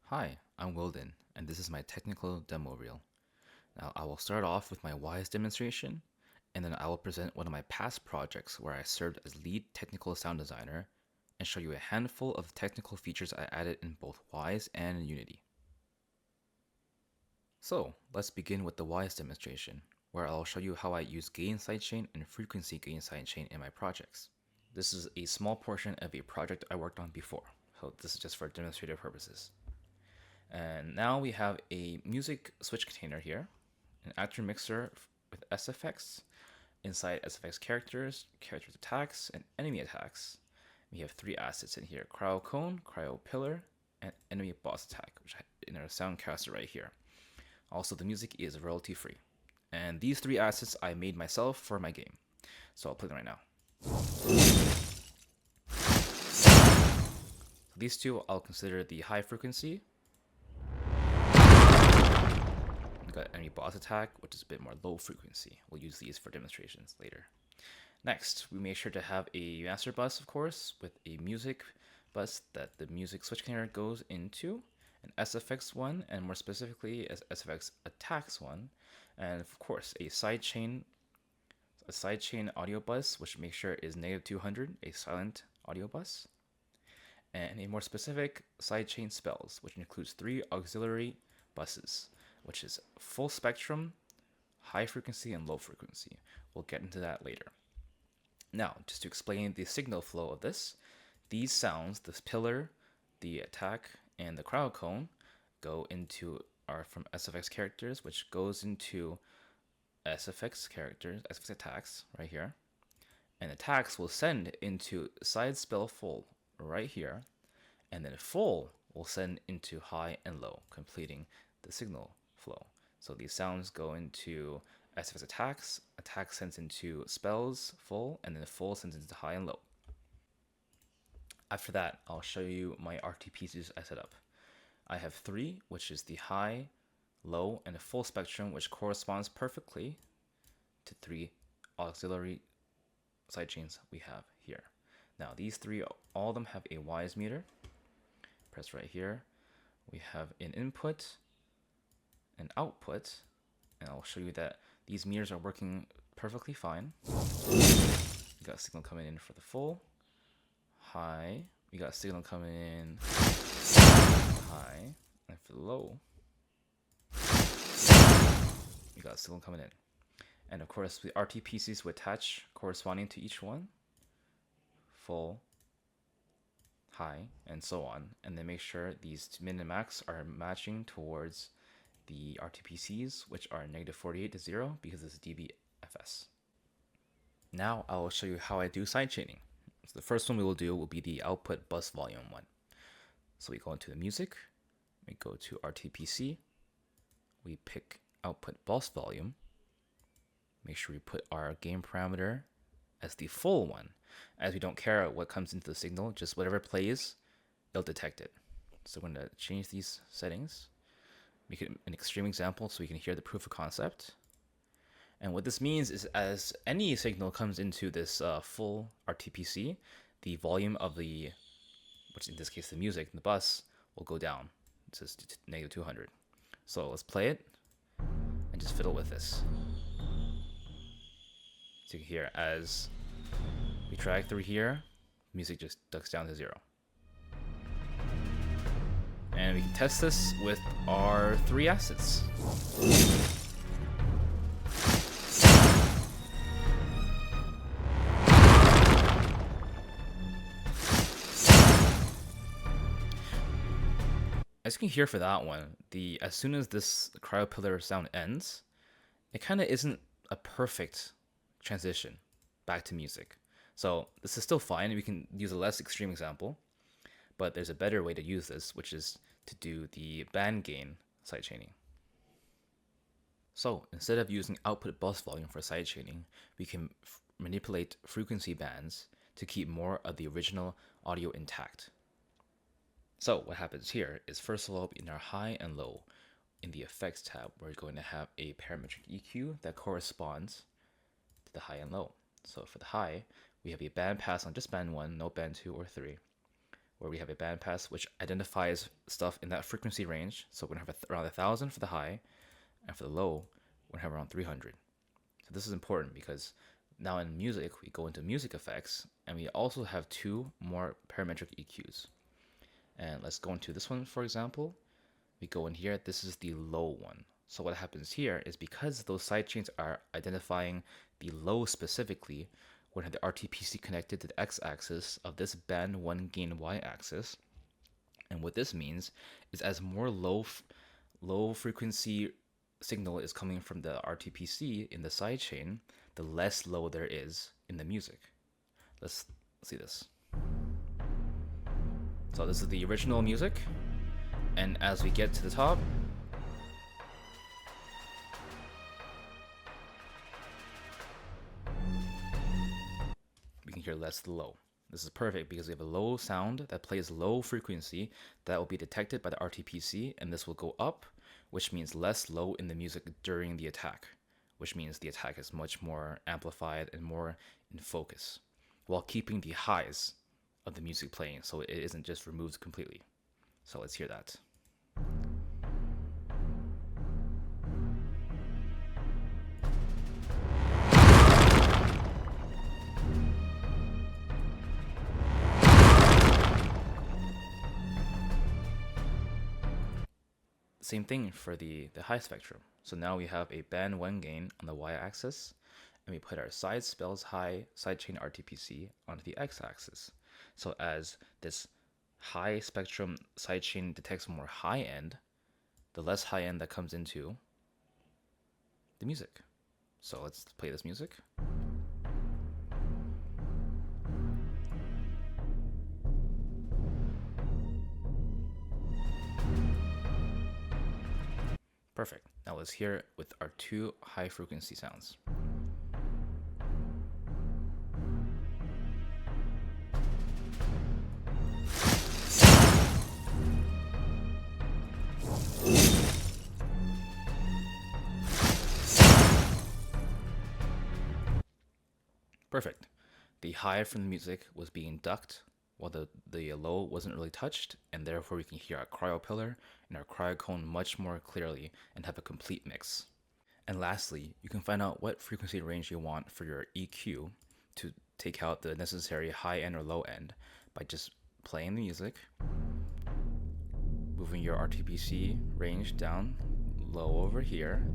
Hi, I'm Wildan, and this is my technical demo reel. Now, I will start off with my Wwise demonstration, and then I will present one of my past projects where I served as lead technical sound designer and show you a handful of technical features I added in both Wwise and in Unity. So, let's begin with the Wwise demonstration, where I'll show you how I use gain sidechain and frequency gain sidechain in my projects. This is a small portion of a project I worked on before, so this is just for demonstrative purposes. And now we have a music switch container here, an actor mixer with SFX, inside SFX characters, characters attacks, and enemy attacks. We have three assets in here: cryo cone, cryo pillar, and enemy boss attack, which in our soundcaster right here. Also, the music is royalty free. And these three assets I made myself for my game. So I'll play them right now. So these two I'll consider the high frequency. Got enemy boss attack, which is a bit more low frequency. We'll use these for demonstrations later. Next, we make sure to have a master bus, of course, with a music bus that the music switch container goes into, an SFX one, and more specifically as SFX attacks one, and of course a sidechain audio bus, which makes sure is -200, a silent audio bus, and a more specific sidechain spells, which includes 3 auxiliary buses, which is full spectrum, high frequency, and low frequency. We'll get into that later. Now, just to explain the signal flow of this, these sounds, this pillar, the attack, and the cryo cone, are from SFX characters, which goes into SFX characters, SFX attacks, right here. And attacks will send into side spell full, right here. And then full will send into high and low, completing the signal flow. So these sounds go into SFX attacks, attack sends into spells full, and then full sends into high and low. After that, I'll show you my RT pieces I set up. I have 3, which is the high, low, and a full spectrum, which corresponds perfectly to 3 auxiliary sidechains we have here. Now these 3, all of them have a Wwise meter. Press right here. We have an input, an output, and I'll show you that these meters are working perfectly fine. We got a signal coming in for the full, high. We got a signal coming in high, and for the low, we got a signal coming in. And of course, the RT pieces will attach corresponding to each one, full, high, and so on, and then make sure these min and max are matching towards the RTPCs, which are -48 to 0 because it's dBFS. Now I will show you how I do sidechaining. So the first one we will do will be the output bus volume one. So we go into the music, we go to RTPC, we pick output bus volume, make sure we put our gain parameter as the full one, as we don't care what comes into the signal, just whatever plays, it'll detect it. So we're going to change these settings, make it an extreme example so we can hear the proof of concept. And what this means is as any signal comes into this full RTPC, the volume of the, which in this case the music, the bus, will go down. It says -200. So let's play it and just fiddle with this. So you can hear as we drag through here, music just ducks down to 0. And we can test this with our 3 assets. As you can hear for that one, as soon as this cryo pillar sound ends, it kind of isn't a perfect transition back to music. So this is still fine. We can use a less extreme example, but there's a better way to use this, which is to do the band gain sidechaining. So instead of using output bus volume for sidechaining, we can manipulate frequency bands to keep more of the original audio intact. So what happens here is, first of all, in our high and low, in the effects tab, we're going to have a parametric EQ that corresponds to the high and low. So for the high, we have a band pass on just band 1, no band 2 or 3. where we have a bandpass which identifies stuff in that frequency range. So we're going to have around 1,000 for the high, and for the low, we're going to have around 300. So this is important because now in music, we go into music effects, and we also have two more parametric EQs. And let's go into this one, for example. We go in here, this is the low one. So what happens here is because those sidechains are identifying the low specifically, we're going to have the RTPC connected to the x-axis of this band 1 gain y-axis. And what this means is as more low frequency signal is coming from the RTPC in the sidechain, the less low there is in the music. Let's see this. So this is the original music, and as we get to the top, we can hear less low. This is perfect because we have a low sound that plays low frequency that will be detected by the RTPC, and this will go up, which means less low in the music during the attack, which means the attack is much more amplified and more in focus, while keeping the highs of the music playing, so it isn't just removed completely. So let's hear that. Same thing for the high spectrum. So now we have a band 1 gain on the y-axis, and we put our side spells high sidechain RTPC onto the x-axis. So as this high spectrum sidechain detects more high end, the less high end that comes into the music. So let's play this music. Perfect. Now let's hear it with our two high frequency sounds. Perfect. The high from the music was being ducked, while the low wasn't really touched, and therefore we can hear our cryo pillar and our cryo cone much more clearly and have a complete mix. And lastly, you can find out what frequency range you want for your EQ to take out the necessary high end or low end by just playing the music, moving your RTPC range down low over here,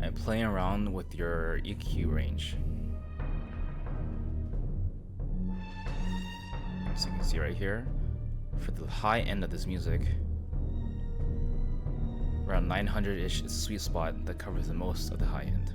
and playing around with your EQ range. So you can see right here, for the high end of this music, around 900-ish is a sweet spot that covers the most of the high end.